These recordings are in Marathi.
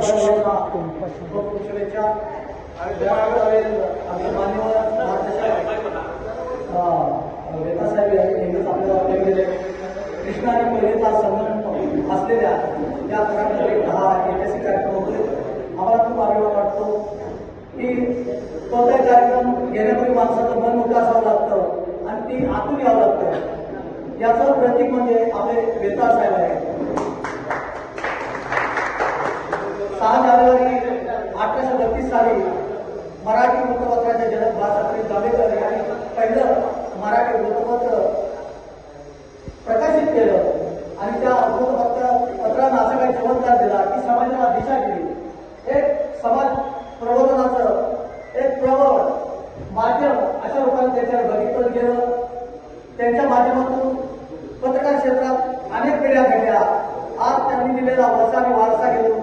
शुभेच्छा. आमचे मान्यवर वेतासाहेब यांनीच आपल्याला आपल्याकडे कृष्णा आणि पहिलेचा संगम असलेल्या या प्रकारचे 10 ऐतिहासिक कार्यक्रम होते. आम्हाला खूप अभिमान वाटतो की कोणताही कार्यक्रम घेण्यापूर्वी माणसाचं मन मोठं असावं लागतं आणि ती आतून यावं लागतं. याचं प्रतीक म्हणजे आपले वेताळ साहेब आहे. 6 जानेवारी 1832 साली मराठी वृत्तपत्राचे जनक बाळासाहेब जांभेकर यांनी पहिलं मराठी वृत्तपत्र प्रकाशित केलं आणि त्या वृत्तपत्रानं असं काही चमत्कार दिला की समाजाला दिशा दिली. एक समाज प्रबोधनाचं एक प्रबळ माध्यम अशा रूपाने त्याच्यावर बघितलं गेलं. त्यांच्या माध्यमातून पत्रकार क्षेत्रात अनेक पिढ्या घडल्या. आज त्यांनी दिलेला वसा आणि वारसा घेऊन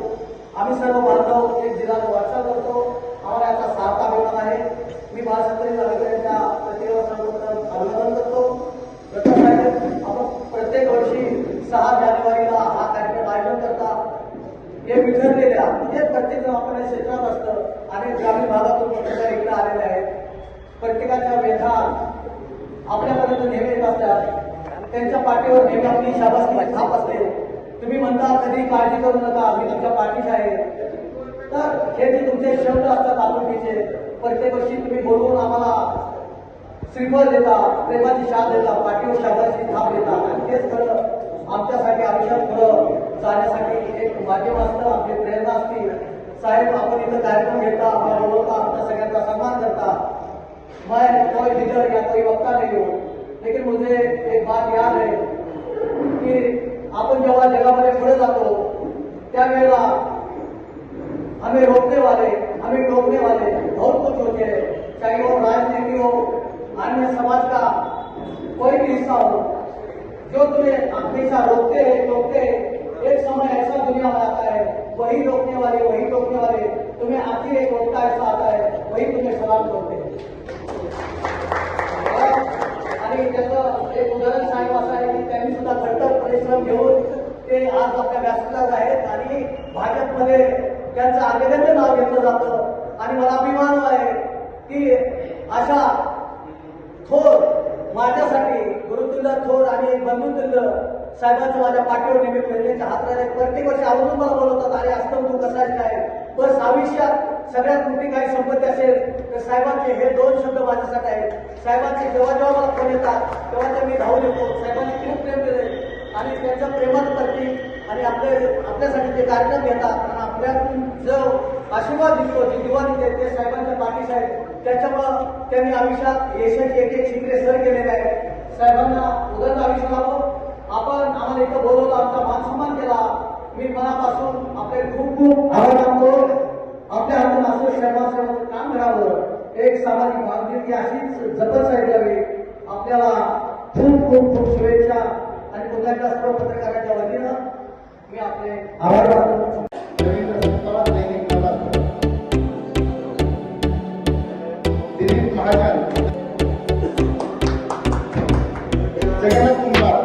आम्ही सर्व बांधव एक जिल्ह्यात वाटचाल करतो. आम्हाला याचा सार्थ अभिमान आहे. मी बाळासाहेब जांभेकर यांच्या प्रतिभेवर सर्वप्रथम अभिनंदन करतो. आपण प्रत्येक वर्षी 6 जानेवारीला हा कार्यक्रम आयोजन करता. हे विखरलेल्या म्हणजे प्रत्येक जण आपल्या क्षेत्रात असतं आणि ग्रामीण भागातून पत्रकार इकडे आलेले आहेत. प्रत्येकाच्या व्यथा आपल्यापर्यंत नेहमी येत असतात. त्यांच्या पाठीवर नेहमी आपली शाबासकी छाप असते. तुम्ही म्हणता कधी काळजी करू नका, मी तुमच्या पाठीशी आहे. तर हे जे तुमचे शब्द असतात आपुलकीचे प्रत्येक वर्षी तुम्ही बोलवून आम्हाला श्रीफळ देता, प्रेमाची शाप देता, पाठीवर शाबासकी छाप देता आणि तेच खरं आमच्यासाठी आयुष्यात पुढं जाण्यासाठी एक माध्यम असतं, आपली प्रेरणा असते. साहेब आपण इथं कार्यक्रम घेता, आम्हाला बोलवता, आमच्या सगळ्यांचा सन्मान करता. मैं कोई लीडर या कोई वक्ता नहीं हूँ, लेकिन मुझे एक बात याद है की आपण जेव्हा जगामध्ये पुढे जातो त्यावेळेला हमें रोकने वाले, हमें टोकने वाले बहुत कुछ होते हैं. चाहे वो राजनीति हो, अन्य समाज का कोई भी हिस्सा हो, जो तुम्हें हमेशा रोकते हैं टोकते हैं. एक समय ऐसा दुनिया में आता है वही रोकने वाले तुम्हें आखिर एक वक्त ऐसा आता है वही तुम्हें सलाम करते हैं. आणि त्याचं एक उदाहरण सांगायचं असं आहे की त्यांनी सुद्धा खट्टर परिश्रम घेऊन ते आज आपल्या व्यासपीठावर आहेत आणि भाजपमध्ये त्यांचं अभिनंदन नाव घेतलं जातं. आणि मला अभिमान आहे की अशा थोर माझ्यासाठी गुरुतुल्य थोर आणि बंधुतुल्य साहेबांचं माझ्या पाठीवर नेहमी प्रेरणेच्या हात राहिले. प्रत्येक वर्षी आवर्जून मला बोलवतात, अरे असतं तू कसा काय. पण आयुष्यात सगळ्यात मोठी काही संपत्ती असेल तर साहेबांचे हे 2 शब्द माझ्यासाठी आहेत. साहेबांचे जेव्हा मला फोन येतात तेव्हा ते मी धावून येतो. साहेबांनी खूप प्रेम दिले आणि त्यांचं प्रेमाचं प्रतीक आणि आपल्यासाठी जे कार्यक्रम घेतात आणि आपल्यातून जो आशीर्वाद दिसतो, जी दिवाणी ते साहेबांच्या पाठीस आहेत. त्याच्यामुळं त्यांनी आयुष्यात यशाचे एक शिखरे सर केलेले आहेत. साहेबांना उदंड आयुष्य लाभो. आपण आम्हाला इथं बोलवलं, आमचा मानसन्मान केला. मी मनापासून आपले खूप खूप आभार मानतो. आपल्या हातून असं सेवाचं काम करावं, एक सामाजिक बांधिलकी अशीच जपत राहावी. आपल्याला खूप खूप खूप शुभेच्छा आणि पुन्हा एकदा सर्व पत्रकारांच्या वतीनं मी आपले आभार मानतो. Dilip Mahajan, Jagannath Kumbhar,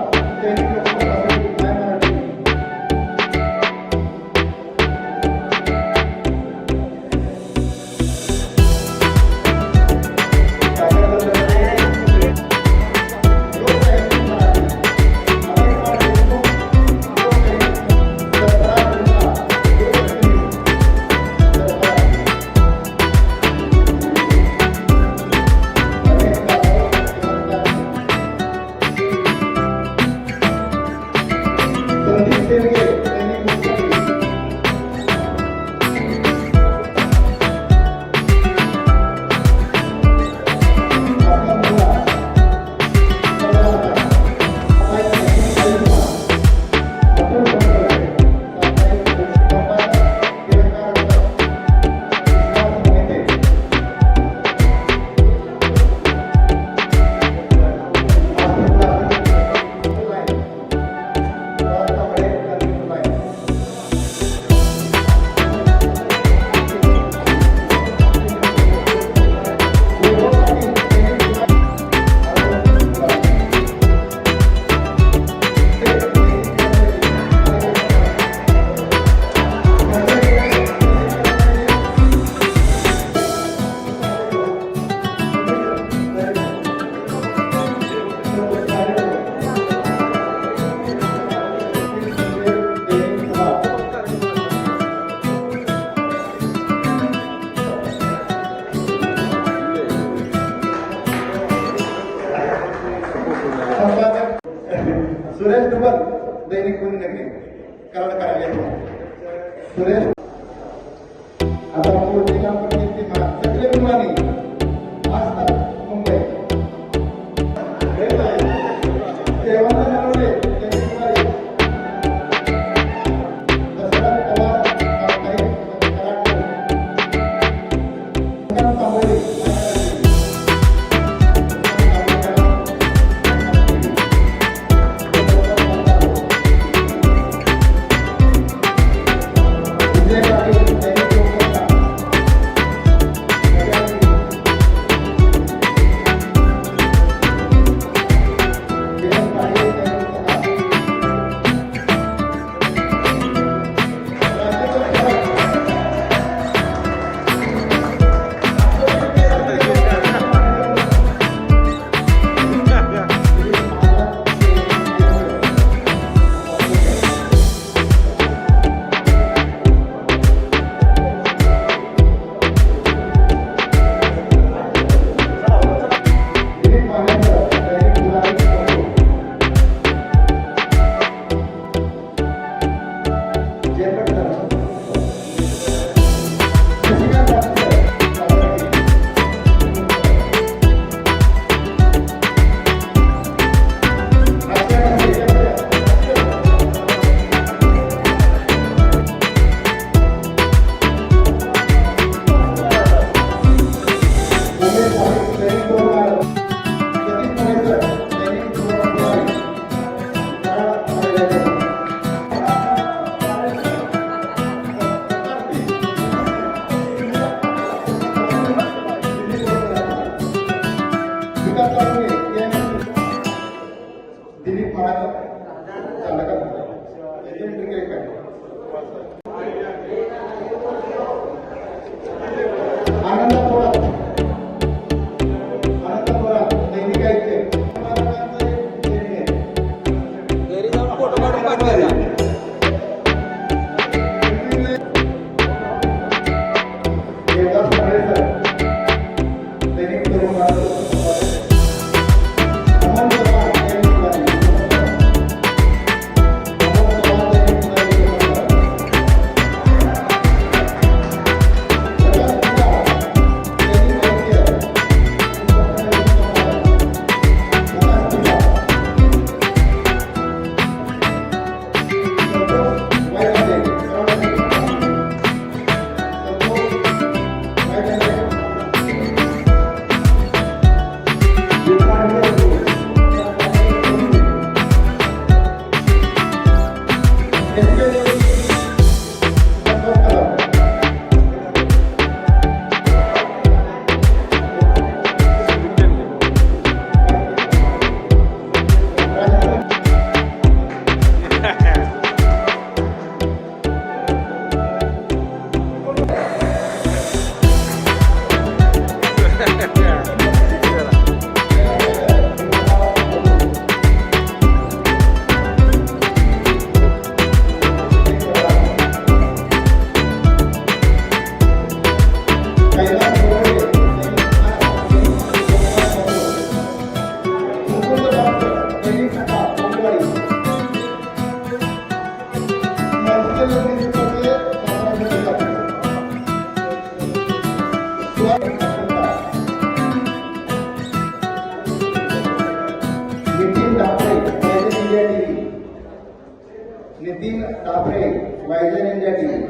Nitin Dabre vision India TV,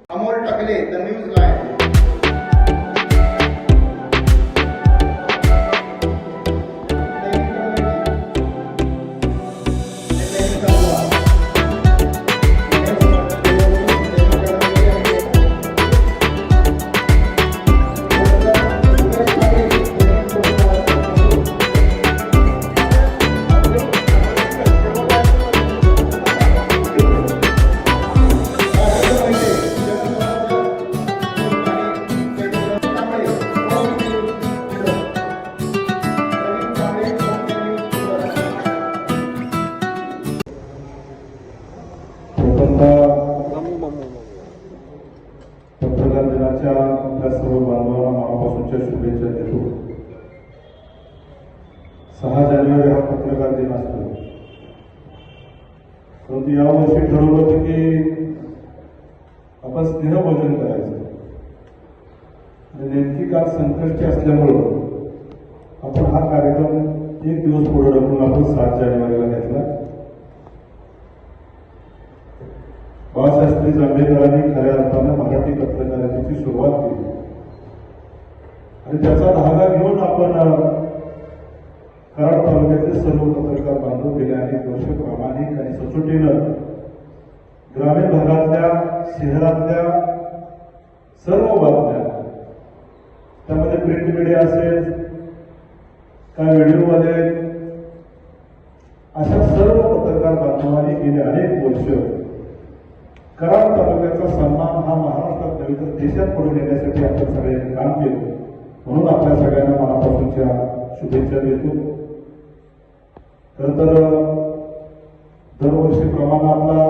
Amol Takle the news live, पत्रकार दिनाच्या आपल्या सर्व बांधवांना मनापासूनच्या शुभेच्छा देतो. 6 जानेवारी हा पत्रकार दिन असतो, परंतु यावर्षी ठरवलं होतं की आपण स्नेहभोजन करायचं. नेमकी काल संकष्टी असल्यामुळं आपण हा कार्यक्रम एक दिवस पुढे ढकलून आपण 7 जानेवारीला घेतला. बाळशास्त्री जांभेकरांनी खऱ्या अर्थानं मराठी पत्रकारितेची सुरुवात केली आणि त्याचा धागा घेऊन आपण कराड तालुक्यातले सर्व पत्रकार बांधव गेले अनेक वर्ष प्रामाणिक आणि सचोटीनं ग्रामीण भागातल्या शहरातल्या सर्व बातम्या, त्यामध्ये प्रिंट मीडिया असेल, काय व्हिडिओमध्ये, अशा सर्व पत्रकार बांधवांनी गेले अनेक वर्ष कराड तालुक्याचा सन्मान हा महाराष्ट्रात नव्हे तर देशात पुढे नेण्यासाठी आपण सगळ्यांनी काम केलं. म्हणून आपल्या सगळ्यांना मनापासूनच्या शुभेच्छा देतो. खरं तर दरवर्षीप्रमाणे आपला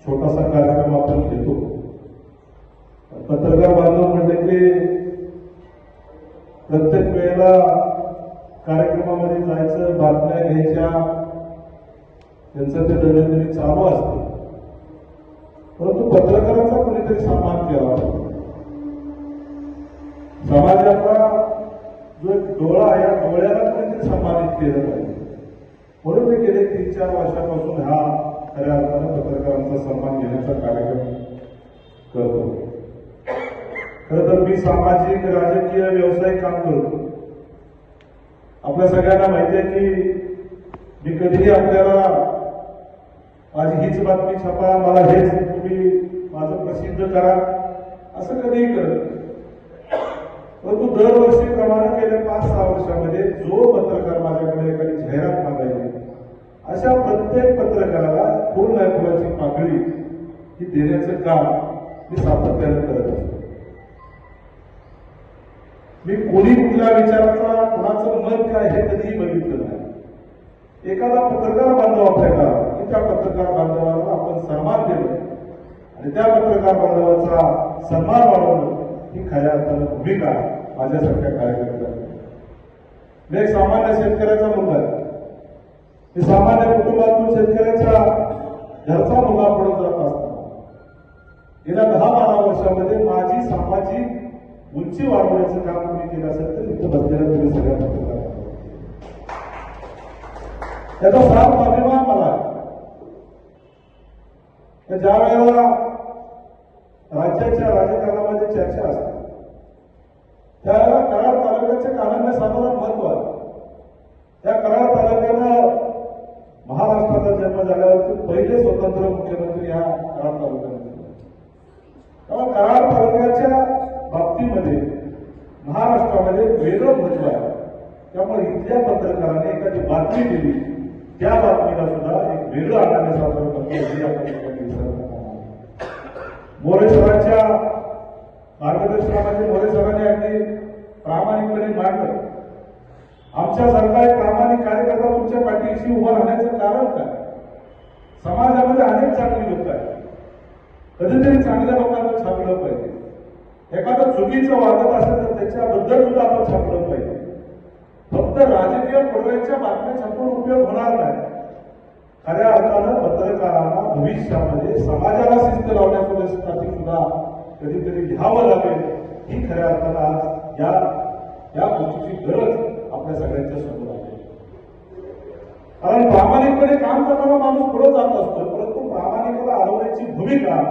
छोटासा कार्यक्रम आपण घेतो. पत्रकार बांधव म्हटले की प्रत्येक वेळेला कार्यक्रमामध्ये जायचं, बातम्या घ्यायच्या, त्यांचं ते दैनंदिन चालू असतं. परंतु पत्रकाराचा कोणीतरी सन्मान केला. समाजाचा जो एक डोळा आहे, या डोळ्याला कोणीतरी सन्मानित केलं पाहिजे. म्हणून मी गेले 3-4 वर्षापासून हा खऱ्या अर्थानं पत्रकारांचा सन्मान घेण्याचा कार्यक्रम करतो. खरं तर मी सामाजिक, राजकीय, व्यावसायिक काम करतो. आपल्या सगळ्यांना माहिती आहे की मी कधीही आपल्याला माझी हीच बातमी छापा, मला हेच तुम्ही माझं प्रसिद्ध करा असं कधीही करत. परंतु दरवर्षीप्रमाणे गेल्या 5-6 वर्षामध्ये जो पत्रकार माझ्याकडे एखादी जाहिरात मागायची, अशा प्रत्येक पत्रकाराला फुल फुलाची पाकळी ही देण्याचं काम मी सातत्याने करत असतो. मी कोणी कुठल्या विचाराचा, कुणाचं मत काय हे कधीही बघितलं नाही. एखादा पत्रकार बांधव आपल्याला की त्या पत्रकार बांधवाला आपण सन्मान दिलं आणि त्या पत्रकार बांधवाचा सन्मान वाढवणं ही खऱ्या अर्थानं भूमिका माझ्यासारख्या कार्यकर्त्यांना. मी एक सामान्य शेतकऱ्याचा मुलगा आहे. मी सामान्य कुटुंबातून शेतकऱ्याच्या घरचा मुलगा पडत जात असताना गेल्या 10-12 वर्षामध्ये माझी सामाजिक उंची वाढवण्याचं काम तुम्ही केलं असेल तर इथं बसलेल्या तुम्ही सगळ्या पत्रकार, त्याचा फार अभिमान मला आहे. ज्या वेळेला राज्याच्या राजकारणामध्ये चर्चा असते त्यावेळेला कराड तालुक्याच्या कानांसाधारण महत्व आहे. त्या कराड तालुक्यानं महाराष्ट्राचा जन्म झाल्यावरती पहिले स्वतंत्र मुख्यमंत्री हा कराड तालुक्यामध्ये. तेव्हा कराड तालुक्याच्या बाबतीमध्ये महाराष्ट्रामध्ये वेगळं महत्व आहे. त्यामुळे इथल्या पत्रकाराने एखादी बातमी दिली, त्या बातमीला सुद्धा एक वेगळं आनंद साजरा करतो. मोरेश्वराच्या मार्गदर्शनामध्ये मोरे साहेबांनी अगदी प्रामाणिकपणे मांडलं. आमच्यासारखा एक प्रामाणिक कार्यकर्ता तुमच्या पाठीशी उभा राहण्याचं कारण काय? समाजामध्ये अनेक चांगली लोक आहेत, कधीतरी चांगल्या लोकांचं छापलं पाहिजे. एखादं चुकीचं वागत असेल तर त्याच्याबद्दल सुद्धा आपण छापलं पाहिजे. फक्त राजकीय पुरवठ्याच्या बातम्या छापून उपयोग होणार नाही. खऱ्या अर्थानं पत्रकारांना भविष्यामध्ये समाजाला शिस्त लावण्यासाठी सुद्धा कधीतरी घ्यावं लागेल. ही खऱ्या अर्थानं आज या गोष्टीची गरज आपल्या सगळ्यांच्या समोर आहे. कारण प्रामाणिकपणे काम करणारा माणूस पुढे जात असतो, परंतु प्रामाणिकता अडवण्याची भूमिका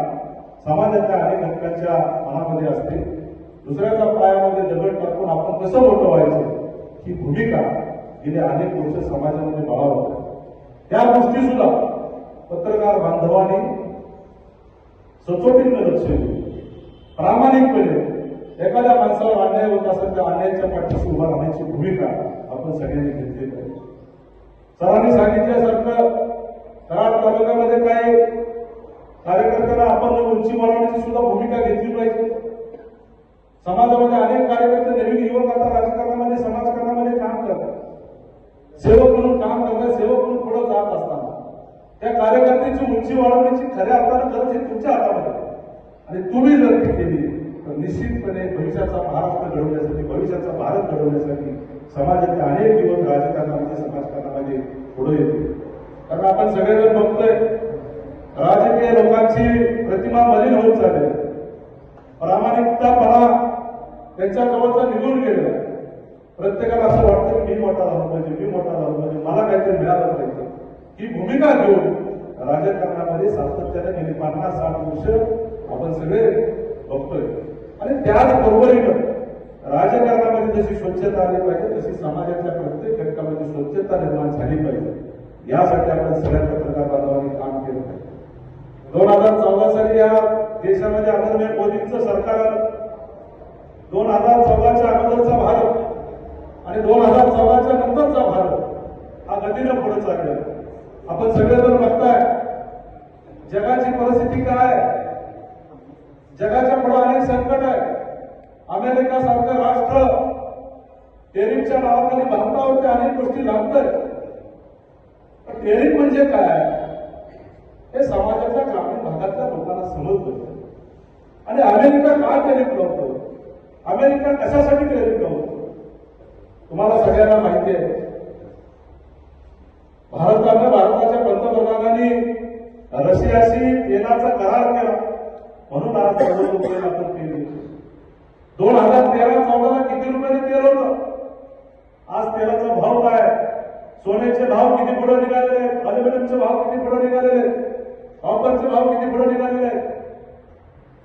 समाजाच्या अनेक घटकांच्या मनामध्ये असते. दुसऱ्याच्या पायामध्ये दगड टाकून आपण कसं मोठं व्हायचं ही भूमिका गेली अनेक वर्ष समाजामध्ये बळावत. त्या गोष्टी सुद्धा पत्रकार बांधवांनी सचोटीने लक्ष दिले. प्रामाणिकपणे एखाद्या माणसावर अन्याय होत असेल त्या अन्यायाच्या पाठीशी उभा राहण्याची भूमिका आपण सगळ्यांनी घेतली पाहिजे. सरांनी सांगितल्यासारखं कराड तालुक्यामध्ये काही कार्यकर्त्यांना आपण उंची वाढवण्याची सुद्धा भूमिका घेतली पाहिजे. समाजामध्ये अनेक कार्यकर्ते नवीन युवक आता राजकारणामध्ये समाजकारणामध्ये काम करतात, सेवक म्हणून काम करतात, सेवक म्हणून पुढे जात असताना त्या कार्यकर्त्याची उंची वाढवण्याची खऱ्या अर्थानं गरज ही तुमच्या हातामध्ये आहे. आणि तुम्ही जर ती केली तर निश्चितपणे भविष्याचा महाराष्ट्र घडवण्यासाठी, भविष्याचा भारत घडवण्यासाठी समाजाचे अनेक युवक राजकारणामध्ये समाजकारणामध्ये पुढे येतील. कारण आपण सगळेजण बघतोय राजकीय लोकांची प्रतिमा मलिन होत चालली, प्रामाणिकतापणा त्यांच्या जवळचा निघून गेलेला. प्रत्येकाला असं वाटतं की मी मोठा झालो पाहिजे, मी मोठा झालो पाहिजे, मला काहीतरी मिळालं पाहिजे. ही भूमिका घेऊन राजकारणामध्ये सातत्याने गेली 50-60 वर्ष आपण सगळे बघतोय. आणि त्याचबरोबरीनं राजकारणामध्ये जशी स्वच्छता आली पाहिजे तशी समाजाच्या प्रत्येक घटकामध्ये स्वच्छता निर्माण झाली पाहिजे. यासाठी आपण सगळ्या पत्रकार बांधवांनी काम केलं पाहिजे. 2014 साली या देशामध्ये आदरणीय मोदींचं सरकार आलं. 2014च्या अगोदरचा भारत आणि 2014च्या नंतरचा भारत हा गतीनं पुढे चालला. आपण सगळेजण बघताय जगाची परिस्थिती काय आहे. जगाच्या पुढे अनेक संकट आहे. अमेरिका सारखं राष्ट्र टेरिफच्या नावाखाली भारतावरती अनेक गोष्टी लावतात. पण टेरिफ म्हणजे काय हे समाजाच्या ग्रामीण भागातल्या लोकांना समजतं. आणि अमेरिका का टेरिफ लावतो, अमेरिका कशासाठी टेरिफ लावतो तुम्हाला सगळ्यांना माहिती आहे. भारताच्या पंतप्रधानांनी रशियाशी तेलाचा करार केला म्हणून आज 14 रुपये आपण तेल देतो. 2013-14 किती रुपयाने तेल होतं, आज तेलाचा भाव काय, सोन्याचे भाव किती पुढे निघालेले आहेत, अल्युमिनियमचे भाव किती पुढे निघालेले आहेत, कॉपरचे भाव किती पुढे निघालेले आहेत.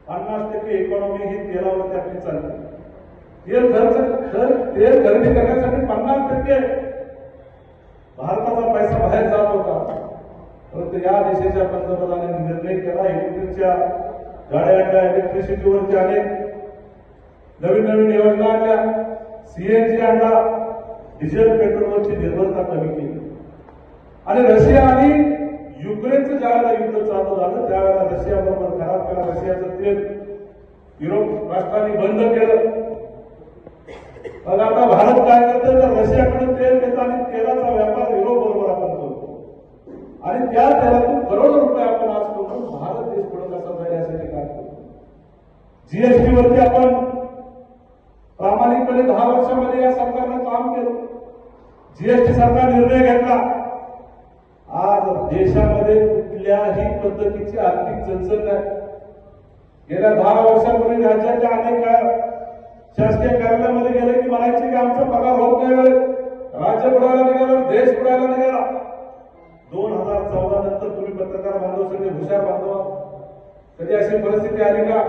50% इकॉनॉमी ही तेलावरती आपली चालते. तेल खरेदी करण्यासाठी 50% भारताचा पैसा बाहेर जात होता. परंतु या देशाच्या पंतप्रधानांनी निर्णय केला इलेक्ट्रिकच्या गाड्या, इलेक्ट्रिसिटीवरती अनेक नवीन योजना आणल्या, सीएनजी आणला, डिझेल पेट्रोलवरची निर्भरता कमी केली. आणि रशिया आणि युक्रेनचं ज्यावेळेला युद्ध चालू झालं त्यावेळेला रशियाबरोबर करार केला. रशियाचं तेल युरोप राष्ट्रांनी बंद केलं. मग आता भारत काय करतो तर रशियाकडून तेल घेतो आणि तेलाचा व्यापार युरोप बरोबर आपण करतो. आणि त्या तेलातून करोडो रुपये आपण आज करून भारत देश पुढे कसा जाईल यासाठी काय करतो. जीएसटी वरती आपण प्रामाणिकपणे 10 वर्षामध्ये या सरकारनं काम केलं. जीएसटी सारखा निर्णय घेतला. आज देशामध्ये कुठल्याही पद्धतीची आर्थिक चणचण नाही. गेल्या 10 वर्षांपूर्वी राज्याच्या अनेक शासकीय कार्यालयामध्ये गेले की म्हणायचे की आमचा पगार होत नाही, राज्य बुडायला निघाला, देश बुडायला निघाला. 2014 नंतर तुम्ही पत्रकार बांधव सगळे हुशार बांधव, कधी अशी परिस्थिती आली का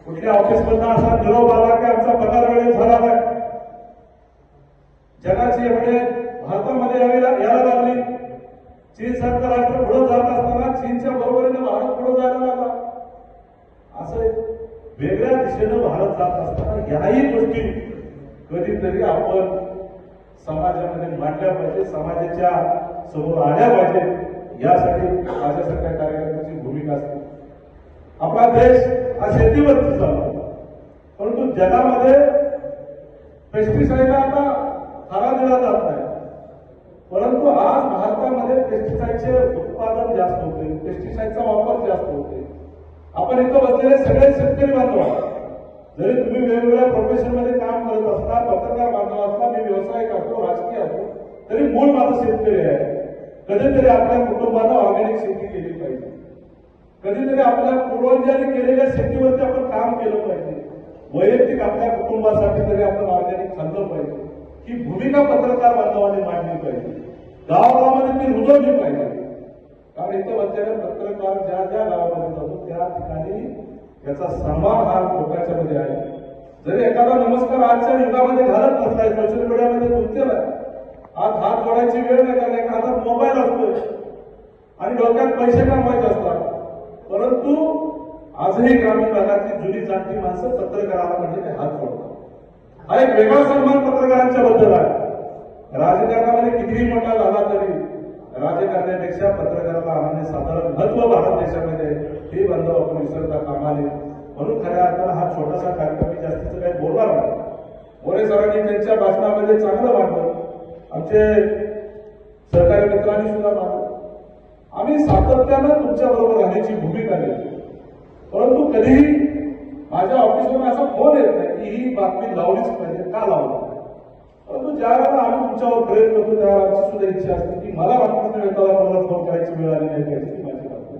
कुठल्या ऑफिसमधून असा निरोप आला की आमचा पगार वेळेत झाला नाही. जगाची एवढे भारतामध्ये यायला लागली. चीन सारखं राष्ट्र पुढे जात असताना चीनच्या बरोबरीने भारत पुढे जायला लागला. असं वेगळ्या दिशेनं भारत जात असताना याही गोष्टी कधीतरी आपण समाजामध्ये मांडल्या पाहिजे, समाजाच्या समोर आल्या पाहिजे. यासाठी माझ्यासारख्या कार्यकर्त्यांची भूमिका असते. आपला देश हा शेतीवरती चालतो. जगामध्ये पेस्टिसाइडला आता थारा दिला जात नाही, परंतु आज भारतामध्ये पेस्टिसाइडचे उत्पादन जास्त होते, पेस्टिसाइडचा वापर जास्त होते. आपण इथं बसलेले सगळे शेतकरी बांधव आहात. जरी तुम्ही वेगवेगळ्या प्रोफेशन मध्ये काम करत असता, पत्रकार बांधव असता, मी व्यावसायिक असतो, राजकीय असतो, तरी मूळ माझा शेतकरी आहे. कधीतरी आपल्या कुटुंबानं ऑर्गॅनिक शेती केली पाहिजे, कधीतरी आपल्या पूर्वजांनी केलेल्या शेतीवरती आपण काम केलं पाहिजे, वैयक्तिक आपल्या कुटुंबासाठी तरी आपण ऑर्गॅनिक खाल्लं पाहिजे. ही भूमिका पत्रकार बांधवांनी मांडली पाहिजे, गावागावामध्ये ती रुजवली पाहिजे. कारण इथं बसलेले पत्रकार ज्या ज्या गावामध्ये जातो त्या ठिकाणी याचा सन्मान हा लोकांच्या मध्ये आहे. जरी एखादा नमस्कार आजच्या युगामध्ये घालत नसलाय, सोशल मीडियामध्ये गुंतलेला आहे, आज हात जोडायची वेळ नाही, कारण एका हातात मोबाईल असतोय आणि डोक्यात पैसे कमवायचे असतात. परंतु आजही ग्रामीण भागातली जुनी जाणती माणसं पत्रकाराला म्हणजे ते हात जोडतात. हा एक वेगळा सन्मान पत्रकारांच्या बद्दल आहे. राजकारणामध्ये कितीही मोठा झाला तरी राजकारण्यापेक्षा पत्रकाराला आम्हाला साधारण महत्व भारत देशामध्ये हे बांधव आपण विसरता कामा नये. म्हणून खऱ्या अर्थानं हा छोटासा कार्यक्रम मी जास्तीचं काही बोलणार नाही. मोरे सरांनी त्यांच्या भाषणामध्ये चांगलं मांडलं, आमचे सहकारी मित्रांनी सुद्धा मांडलं. आम्ही सातत्यानं तुमच्या बरोबर राहण्याची भूमिका घेतो, परंतु कधीही माझ्या ऑफिसवरून असा फोन येत नाही की ही बातमी लावलीच पाहिजे, का लावली. परंतु ज्या वेळेला आम्ही तुमच्यावर प्रयत्न करतो त्यावेळेला आमची सुद्धा इच्छा असते की मला रामकृष्ण वेताला मला फोन करायची वेळ आली नाही पाहिजे. ती माझी बातमी,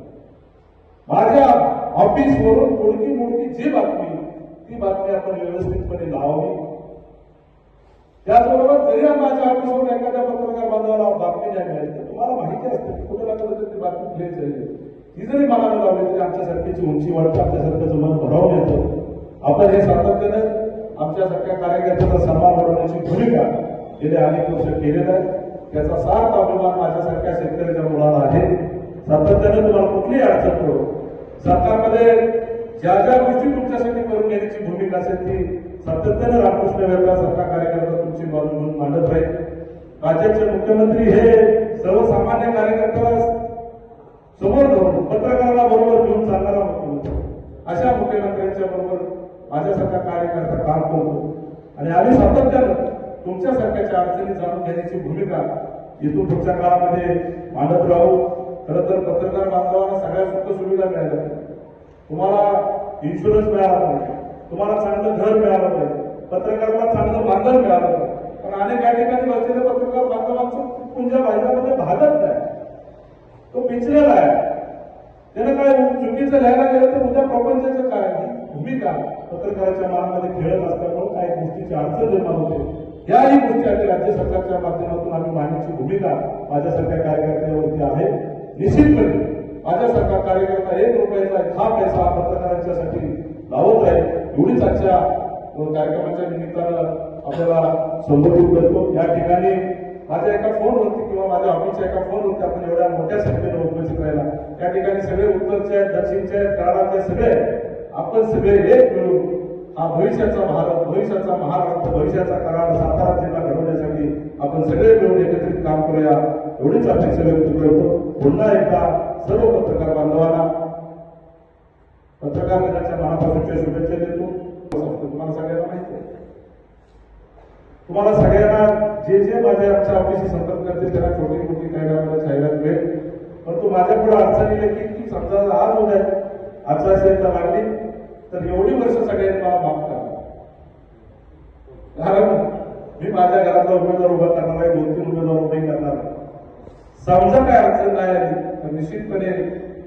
माझ्या ऑफिसवरून थोडकी मोडकी जी बातमी ती बातमी आपण व्यवस्थितपणे लावावी. त्याचबरोबर जरी माझ्या ऑफिसवरून एखाद्या पत्रकार बांधवाला बातमी नाही मिळाली तर तुम्हाला माहिती असते की कुठे ना कुठे ती बातमी प्लेस झाली, ती जरी मनाला लावली तरी आमच्यासारखीची उंची वाढते, आमच्यासारख्याचं मन भरावून येतं. आपण हे सातत्यानं आमच्यासारख्या कार्यकर्त्याचा सन्मान वाढवण्याची भूमिका गेल्या अनेक वर्ष केलेलं आहे. त्याचा सार्थ अभिमान माझ्यासारख्या शेतकऱ्याच्या मुलाला आहे. सातत्यानं तुम्हाला कुठलीही अडचण करू, सरकारमध्ये ज्या ज्या गोष्टी तुमच्यासाठी करून घेण्याची भूमिका असेल ती सातत्यानं रामकृष्ण वेताळ सारखा कार्यकर्ता तुमची बाजू म्हणून मांडत राहील. राज्याचे मुख्यमंत्री हे सर्वसामान्य कार्यकर्त्याला समोर धरून पत्रकाराला बरोबर घेऊन चालणारा मुख्यमंत्री, अशा मुख्यमंत्र्यांच्या बरोबर माझ्यासारखा कार्यकर्ता काम करतो आणि आम्ही सातत्यानं तुमच्यासारख्याच्या अडचणी जाणून घेण्याची भूमिका इथून पुढच्या काळामध्ये मांडत राहू. खरं तर पत्रकार बांधवांना सगळ्या सुख सुविधा मिळाल्या, तुम्हाला इन्शुरन्स मिळाला पाहिजे, तुम्हाला चांगलं घर मिळालं पाहिजे, पत्रकाराला चांगलं बांधण मिळालं पाहिजे. पण अनेक या ठिकाणी बसलेले पत्रकार बांधवांचं तुमच्या भाजपामध्ये भागत नाही, तो पिचलेला आहे. त्यानं काय चुकीचं लिहायला गेलं तर उद्या प्रपंचाचं काय. ही भूमिका पत्रकाराच्या मनामध्ये खेळत असल्यामुळे काही गोष्टीची अडचण निर्माण होते. याही गोष्टी आता राज्य सरकारच्या माध्यमातून आम्ही मांडण्याची भूमिका माझ्यासारख्या कार्यकर्त्यावरती आहे. निश्चितपणे माझ्यासारखा कार्यकर्ता 1 रुपयाचा 10 पैसा पत्रकारांच्यासाठी लावत आहे. एवढीच आजच्या कार्यक्रमाच्या निमित्तानं आपल्याला संबोधित करतो. या ठिकाणी माझ्या एका फोनवरती किंवा माझ्या ऑफिसच्या एका फोनवरती आपण एवढ्या मोठ्या संख्येने उपस्थित राहिला. त्या ठिकाणी सगळे उत्तरचे आहेत, दक्षिणचे आहेत, कराडाचे सगळे आपण सगळे एक मिळून हा भविष्याचा भारत, भविष्याचा महाराष्ट्र, भविष्याचा कराड, सातारा जिल्हा घडवण्यासाठी आपण सगळे मिळून एकत्रित काम करूया एवढीच अपेक्षा व्यक्त करतो. पुन्हा एकदा सर्व पत्रकार बांधवांना पत्रकार दिनाच्या मनापासूनच्या शुभेच्छा देतो. तुम्हाला सगळ्यांना माहिती आहे, तुम्हाला सगळ्यांना जे जे माझ्या आमच्या ऑफिसशी संपर्क करते त्याला छोटी मोठी काही वेळा जाहिरात मिळेल. परंतु माझ्या पुढे अडचणी देखील की समजा आज होत आहे, आचारसंहिता लागली तर एवढी वर्ष सगळ्यांनी मला माफ करा. कारण मी माझ्या घरातला उमेदवार उभा करणार आहे, 2-3 उमेदवार उभे करणार आहे. समजा काय अडचण नाही आली तर निश्चितपणे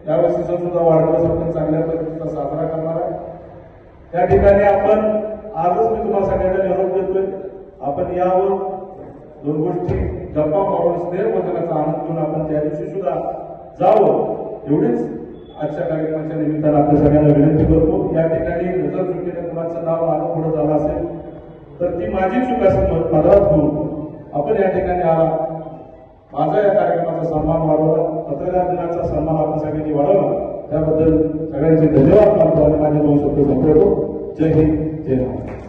यावर्षीचा सुद्धा वाढदिवस आपण चांगल्या पद्धतीचा साजरा करणार आहे. त्या ठिकाणी आपण आजच मी तुम्हाला सगळ्यांना निरोप देतोय, आपण यावर 2 गोष्टी गप्पा मारून स्नेहभोजनाचा आनंद घेऊन आपण त्या दिवशी सुद्धा जावं एवढीच आजच्या कार्यक्रमाच्या निमित्तानं आपल्या सगळ्यांना विनंती करतो. या ठिकाणी नजर चुकीने कुणाचं नाव मागं पुढे झालं असेल तर ती माझी चूक असेल, पदरात घेऊन आपण या ठिकाणी आला, माझा या कार्यक्रमाचा सन्मान वाढवला, पत्रकार दिनाचा सन्मान आपण सगळ्यांनी वाढवला, त्याबद्दल सगळ्यांचे धन्यवाद मानतो आणि माझे 2 शब्द संपवतो. जय हिंद, जय महाराष्ट्र.